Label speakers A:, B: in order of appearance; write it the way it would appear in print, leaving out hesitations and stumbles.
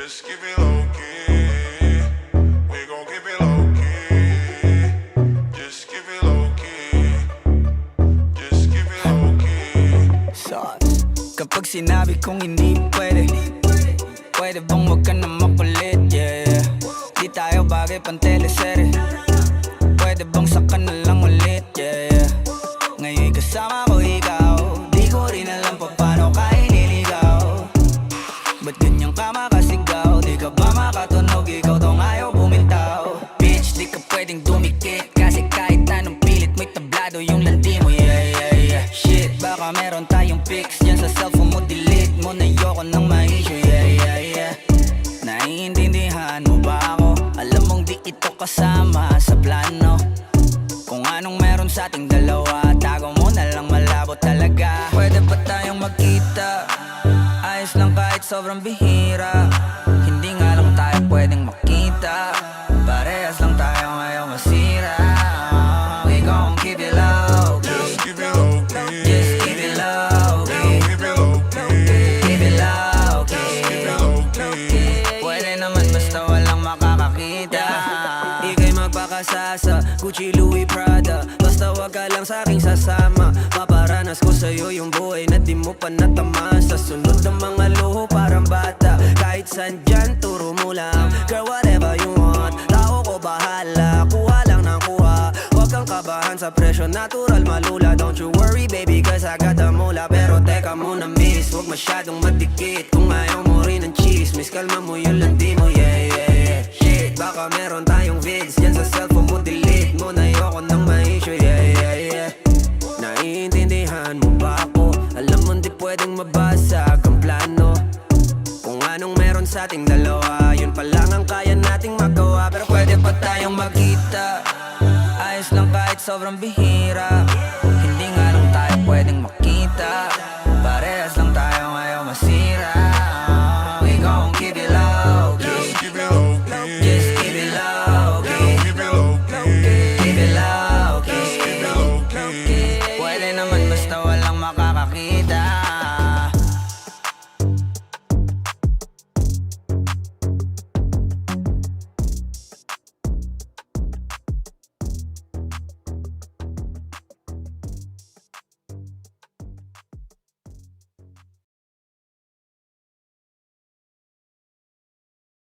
A: Just keep it low key. We gon' keep it low key. Just keep it low key. Just keep it low key.
B: Sauce. Kapag sinabi kong hindi pwede, pwede bang wag ka na makulit, yeah. Di tayo bagay pang teleserye, pwede bang saka na lang ulit, yeah. Ngayon kasama ko ikaw, di ko rin alam pa paano ka iniligaw. Ba't ganyan ka makasigaw? Di ka ba makatunog? Ikaw tong ayaw bumitaw. Bitch, di ka pwedeng dumikit, kasi kahit anong pilit mo'y tablado yung landi mo, yeah, yeah, yeah. Shit, baka meron tayong pics dyan sa cellphone mo, delete mo na yoko ng ma-issue, yeah, yeah, yeah. Naiintindihan mo ba ako? Alam mong di ito kasama sa plano. Kung anong meron sa ating dalawa, tago mo na lang, malabo talaga. Pwede ba tayong magkita? Ayos lang kahit sobrang bihira. Hindi nga lang tayo pwedeng makita, parehas lang tayo ngayon masira. We gon' keep it low key.
A: Just keep it low key.
B: Just keep it low key.
A: Keep it low key.
B: Keep it low key.
A: Keep it low key.
B: Pwede naman basta walang makakakita. Ika'y magpakasasa, Gucci, Louis, Prada. Basta wag ka lang sa'king sasama. Paparanas ko sa'yo yung buhay na di mo pa natama. Sa sunod ng mga luho parang bata. Kahit saan dyan, turo mo lang. Girl, whatever you want, tao ko bahala. Kuha lang ng kuha, wag kang kabahan sa presyo. Natural malula, don't you worry baby, cause I got the mula. Pero teka muna miss, wag masyadong madikit. Kung ayaw mo rin ng chismis, kalma mo yung landi mo, yeah, yeah, yeah. Shit, baka meron tayong vids dyan sa cellphone mo, delete mo na yoko ng ma-issue, yeah, yeah, yeah. Naiintindihan mo ba ako? Alam mo di pwedeng mabasag ang plano. Kung anong meron sa ating dalawa, yun pa lang ang kaya nating magawa. Pero pwede pa tayong magkita, ayos lang kahit sobrang bihira. Hindi nga lang tayo pwedeng makita, parehas lang tayo ngayon masira. We gon' keep it low key.
A: Just keep it low key.
B: Just keep it low key.
A: Keep it low key.
B: Keep it low key.
A: Keep it low key.
B: Pwede naman basta walang makakakita.